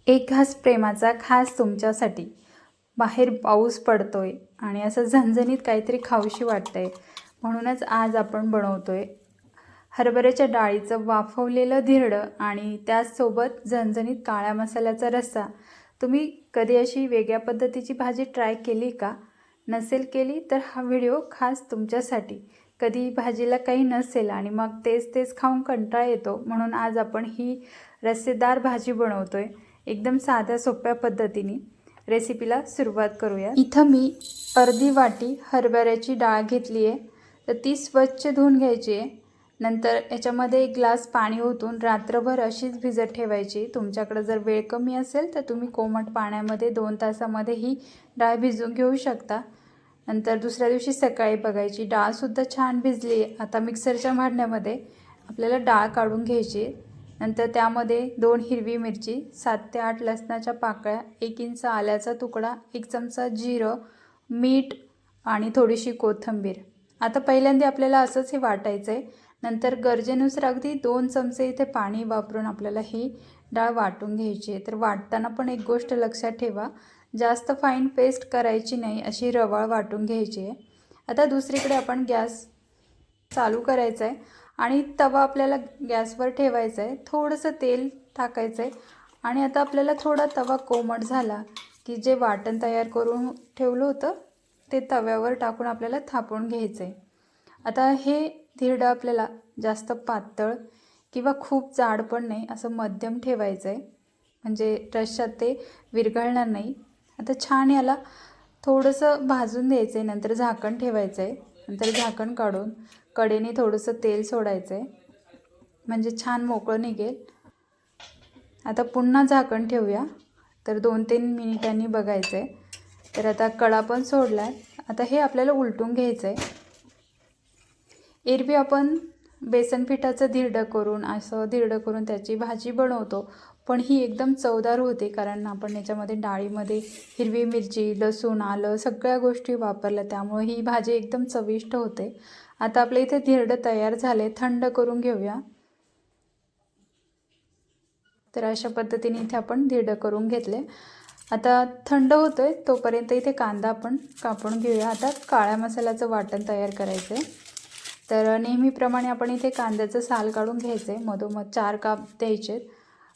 एक घास प्रेमाचा खास तुमच्यासाठी. बाहेर पाऊस पडतोय आणि असं झणझणीत काहीतरी खाऊशी वाटतंय, म्हणूनच आज आपण बनवतोय हरभऱ्याच्या डाळीचं वाफवलेलं धिरडं आणि त्याचसोबत झणझणीत काळ्या मसाल्याचा रस्सा. तुम्ही कधी अशी वेगळ्या पद्धतीची भाजी ट्राय केली का? नसेल केली तर हा व्हिडिओ खास तुमच्यासाठी. कधी भाजीला काही नसेल आणि मग तेच तेच खाऊन कंटाळा येतो, म्हणून आज आपण ही रस्सेदार भाजी बनवतोय एकदम साध्या सोप्या पद्धतीने. रेसिपीला सुरुवात करूया. इथं मी अर्धी वाटी हरभऱ्याची डाळ घेतली आहे, तर ती स्वच्छ धुवून घ्यायची आहे. नंतर याच्यामध्ये 1 ग्लास पाणी ओतून रात्रभर अशीच भिजत ठेवायची. तुमच्याकडे जर वेळ कमी असेल तर तुम्ही कोमट पाण्यामध्ये 2 तासामध्ये ही डाळ भिजवून घेऊ शकता. नंतर दुसऱ्या दिवशी सकाळी बघायची डाळसुद्धा छान भिजली. आता मिक्सरच्या भांड्यामध्ये आपल्याला डाळ काढून घ्यायची. नंतर त्यामध्ये 2 हिरवी मिरची, 7 ते 8 लसणाच्या पाकळ्या, 1 इंच आल्याचा तुकडा, 1 चमचा जिरं, मीठ आणि थोडीशी कोथिंबीर. आता पहिल्यांदा आपल्याला असंच हे वाटायचं आहे. नंतर गरजेनुसार अगदी 2 चमचे इथे पाणी वापरून आपल्याला ही डाळ वाटून घ्यायची आहे. तर वाटताना पण एक गोष्ट लक्षात ठेवा, जास्त फाईन पेस्ट करायची नाही, अशी रवाळ वाटून घ्यायची आहे. आता दुसरीकडे आपण गॅस चालू करायचा आहे आणि तवा आपल्याला गॅसवर ठेवायचा आहे. थोडंसं तेल टाकायचं आहे आणि आता आपल्याला थोडा तवा कोमट झाला की जे वाटण तयार करून ठेवलं होतं ते तव्यावर टाकून आपल्याला थापून घ्यायचं आहे. आता हे धिरडं आपल्याला जास्त पातळ किंवा खूप जाड पण नाही, असं मध्यम ठेवायचं आहे, म्हणजे रश्श्यात ते विरघळणार नाही. आता छान याला थोडंसं भाजून द्यायचं आहे, नंतर झाकण ठेवायचं आहे. नंतर झाकण काढून कढईने थोडंसं तेल सोडायचं आहे, म्हणजे छान मोकळं निघेल. आता पुन्हा झाकण ठेवूया. तर 2-3 मिनिटांनी बघायचं आहे. तर आता कढा पण सोडला आहे. आता हे आपल्याला उलटून घ्यायचं आहे. एरवी आपण बेसन पिठाचं धिरडं करून त्याची भाजी बनवतो, पण ही एकदम चवदार होते, कारण आपण याच्यामध्ये डाळीमध्ये हिरवी मिरची, लसूण, आलं सगळ्या गोष्टी वापरल्या, त्यामुळे ही भाजी एकदम चविष्ट होते. आता आपल्या इथे धिरडं तयार झाले, थंड करून घेऊया. तर अशा पद्धतीने इथे आपण धिरडं करून घेतले. आता थंड होतोय तोपर्यंत इथे कांदा आपण कापून घेऊया. आता काळ्या मसाल्याचं वाटण तयार करायचं आहे. तर नेहमीप्रमाणे आपण इथे कांद्याचं साल काढून घ्यायचं आहे, मधोमध 4 काप द्यायचे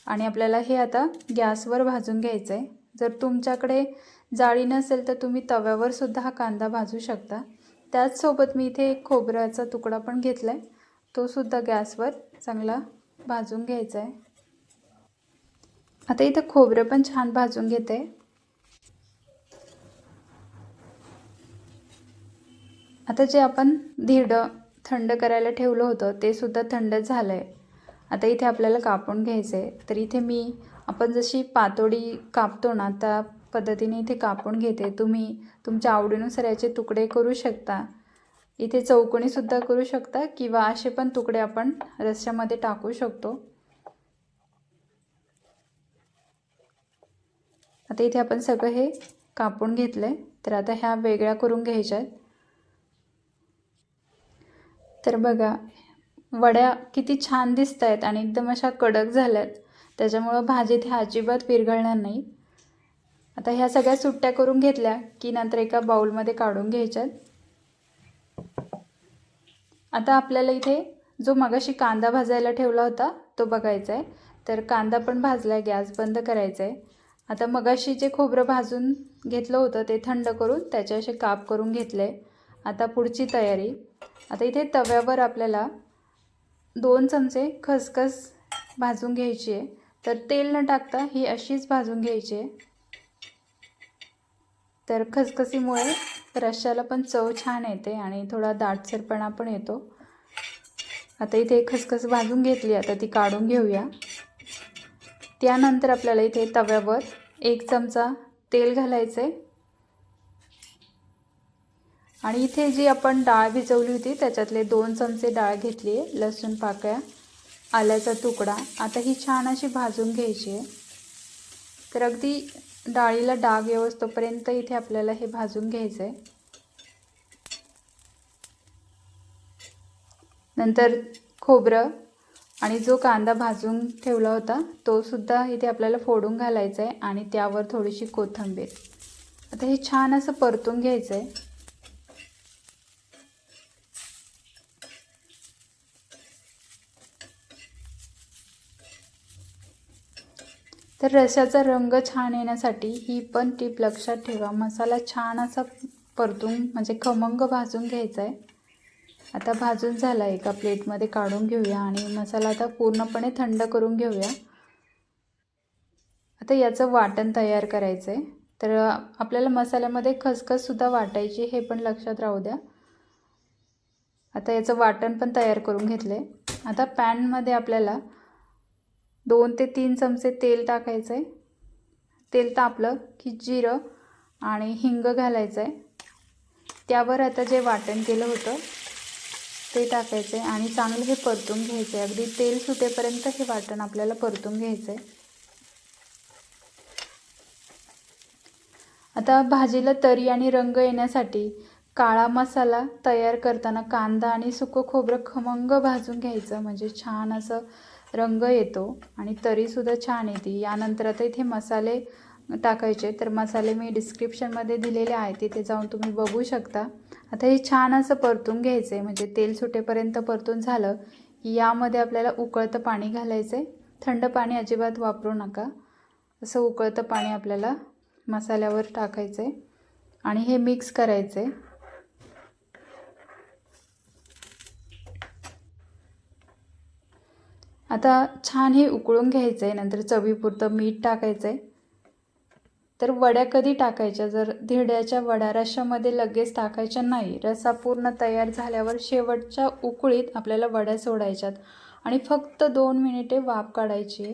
आणि आपल्याला हे आता गॅसवर भाजून घ्यायचं आहे. जर तुमच्याकडे जाळी नसेल तर तुम्ही तव्यावर सुद्धा हा कांदा भाजू शकता. त्याचसोबत मी इथे एक खोबऱ्याचा तुकडा पण घेतला आहे, तो सुद्धा गॅसवर चांगला भाजून घ्यायचा आहे. आता इथं खोबरं पण छान भाजून घेते. आता जे आपण धिरडं थंड करायला ठेवलं होतं ते सुद्धा थंड झालं आहे. आता इथे आपल्याला कापून घ्यायचं आहे. तर इथे आपण जशी पातोडी कापतो ना, त्या पद्धतीने इथे कापून घेते. तुम्ही तुमच्या आवडीनुसार याचे तुकडे करू शकता. इथे चौकोनीसुद्धा करू शकता किंवा असे पण तुकडे आपण रश्श्यामध्ये टाकू शकतो. आता इथे आपण सगळं हे कापून घेतलं आहे. तर आता ह्या वेगळ्या करून घ्यायच्या आहेत. तर बघा, वड्या किती छान दिसत आहेत आणि एकदम अशा कडक झाल्यात, त्याच्यामुळं भाजीत ह्या अजिबात विरघळणार नाही. आता ह्या सगळ्या सुट्ट्या करून घेतल्या की नंतर एका बाउलमध्ये काढून घ्यायच्यात. आता आपल्याला इथे जो मगाशी कांदा भाजायला ठेवला होता तो बघायचा आहे. तर कांदा पण भाजला आहे, गॅस बंद करायचा आहे. आता मगाशी जे खोबरं भाजून घेतलं होतं ते थंड करून त्याचे असे काप करून घेतले. आता पुढची तयारी. आता इथे तव्यावर आपल्याला 2 चमचे खसखस भाजून घ्यायची आहे. तर तेल न टाकता ही अशीच भाजून घ्यायची आहे. तर खसखसीमुळे रश्श्याला पण चव छान येते आणि थोडा दाटसरपणा पण येतो. आता इथे खसखस भाजून घेतली, आता ती काढून घेऊया. त्यानंतर आपल्याला इथे तव्यावर 1 चमचा तेल घालायचं आहे आणि इथे जी आपण डाळ भिजवली होती त्याच्यातले 2 चमचे डाळ घेतली आहे, लसूण पाकळ्या, आल्याचा तुकडा. आता ही छान अशी भाजून घ्यायची आहे. तर अगदी डाळीला डाग येऊस्तोपर्यंत इथे आपल्याला हे भाजून घ्यायचं आहे. नंतर खोबरं आणि जो कांदा भाजून ठेवला होता तो सुद्धा इथे आपल्याला फोडून घालायचा आहे आणि त्यावर थोडीशी कोथिंबीर. आता हे छान असं परतून घ्यायचं आहे. तर रश्श्याचा रंग छान येण्यासाठी ही पण टीप लक्षात ठेवा. मसाला छान असा परतून म्हणजे खमंग भाजून घ्यायचा आहे. आता भाजून झाला, एका प्लेटमध्ये काढून घेऊया आणि मसाला आता पूर्णपणे थंड करून घेऊया. आता याचं वाटण तयार करायचं आहे. तर आपल्याला मसाल्यामध्ये खसखससुद्धा वाटायची, हे पण लक्षात राहू द्या. आता याचं वाटण पण तयार करून घेतलं आहे. आता पॅनमध्ये आपल्याला 2 ते 3 चमचे तेल टाकायचं आहे. तेल तापलं की जिरं आणि हिंग घालायचं आहे. त्यावर आता जे वाटण केलं होतं ते टाकायचं आहे आणि चांगलं हे परतून घ्यायचं आहे. अगदी तेल सुटेपर्यंत हे वाटण आपल्याला परतून घ्यायचं आहे. आता भाजीला तरी आणि रंग येण्यासाठी काळा मसाला तयार करताना कांदा आणि सुकं खोबरं खमंग भाजून घ्यायचं, म्हणजे छान असं रंग येतो आणि तरीसुद्धा छान येते. यानंतर आता इथे मसाले टाकायचे. तर मसाले मी डिस्क्रिप्शनमध्ये दिलेले आहे, तिथे जाऊन तुम्ही बघू शकता. आता हे छान असं परतून घ्यायचं आहे, म्हणजे तेल सुटेपर्यंत परतून झालं की यामध्ये आपल्याला उकळतं पाणी घालायचं आहे. थंड पाणी अजिबात वापरू नका. असं उकळतं पाणी आपल्याला मसाल्यावर टाकायचं आहे आणि हे मिक्स करायचं आहे. आता छान हे उकळून घ्यायचं आहे. नंतर चवीपुरतं मीठ टाकायचं आहे. तर वड्या कधी टाकायच्या, जर धिरड्याच्या वड्या रश्श्यामध्ये लगेच टाकायच्या नाही. रस्सा पूर्ण तयार झाल्यावर शेवटच्या उकळीत आपल्याला वड्या सोडायच्यात आणि फक्त 2 मिनिटे वाफ काढायची आहे.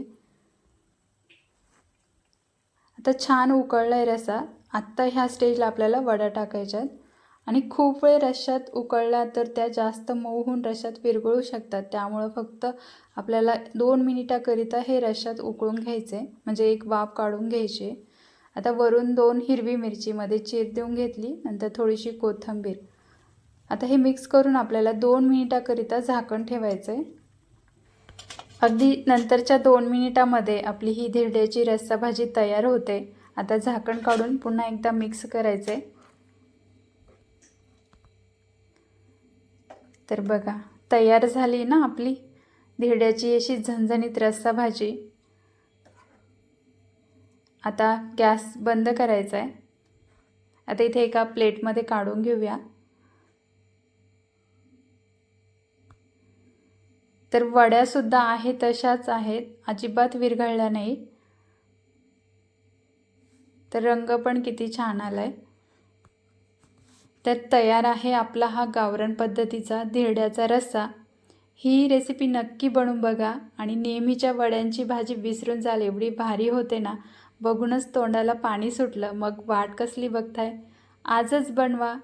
आता छान उकळला आहे रस्सा. आत्ता ह्या स्टेजला आपल्याला वड्या टाकायच्यात आणि खूप वेळ रश्श्यात उकळला तर त्या जास्त मऊ होऊन रश्श्यात विरघळू शकतात. त्यामुळं फक्त आपल्याला 2 मिनिटाकरिता हे रश्श्यात उकळून घ्यायचे, म्हणजे एक वाफ काढून घ्यायची. आता वरून 2 हिरवी मिरचीमध्ये चीर देऊन घेतली, नंतर थोडीशी कोथिंबीर. आता हे मिक्स करून आपल्याला 2 मिनिटाकरिता झाकण ठेवायचं आहे. अगदी नंतरच्या 2 मिनिटामध्ये आपली ही धिरड्याची रस्सा भाजी तयार होते. आता झाकण काढून पुन्हा एकदा मिक्स करायचं आहे. तर बघा, तयार झाली ना आपली धिरड्याची अशी झणझणीत रस्सा भाजी. आता गॅस बंद करायचा आहे. आता इथे एका प्लेटमध्ये काढून घेऊया. तर वड्यासुद्धा आहे तशाच आहेत, अजिबात विरघळल्या नाही. तर रंग पण किती छान आलाय. तर तयार आहे आपला हा गावरान पद्धतीचा धिरड्याचा रस्सा. ही रेसिपी नक्की बनवून बघा आणि नेहमीच्या वड्यांची भाजी विसरून जाल एवढी भारी होते ना, बघूनच तोंडाला पाणी सुटलं. मग वाट कसली बघताय, आजच बनवा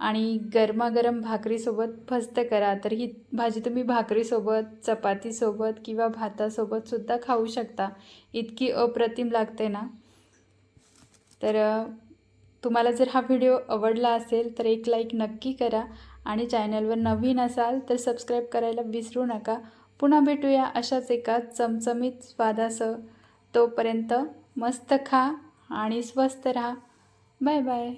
आणि गरमागरम भाकरीसोबत फस्त करा. तर ही भाजी तुम्ही भाकरीसोबत, चपातीसोबत किंवा भातासोबतसुद्धा खाऊ शकता. इतकी अप्रतिम लागते ना. तर तुम्हाला जर हा व्हिडिओ आवडला असेल तर एक लाईक नक्की करा आणि चॅनलवर नवीन असाल तर सबस्क्राईब करायला विसरू नका. पुन्हा भेटूया अशाच एका चमचमीत स्वादासह. तोपर्यंत मस्त खा आणि स्वस्त राहा. Bye bye.